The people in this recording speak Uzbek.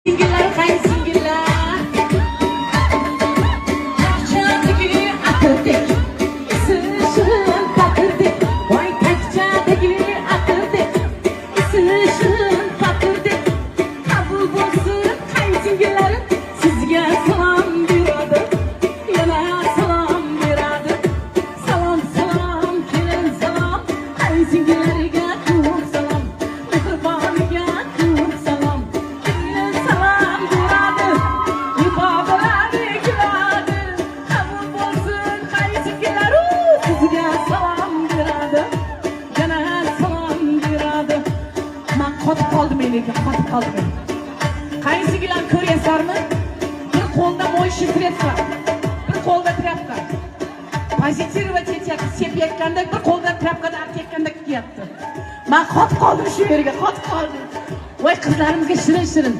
Singillar qaysingillar Taqchadagi aqldek isishim paqirdek voy taqchadagi aqldek isishim paqirdek qabul bo'lsin qaysingillarim sizga salom beradi yana salom beradi salom salom kelin salom qaysingillariga ko'p salom mehriboniga ko'p salom kelin salom beradi yuboradi kuladi qabul bo'lsin qaysingillaru sizga salom beradi yana salom beradi. Men qotib qoldim lekin qotib qoldim. Qaysingilar ko'ryapsizlarmi? Bir qo'lda mo'y shifretslar, bir qo'lda trapka. Pozitivovat etyapti, sepayotganda bir qo'lda trapkada artayotganda kiyapti. Men qotib qoldim shu yerga, qotib qoldim. Voy qizlarimizga shirin-shirin.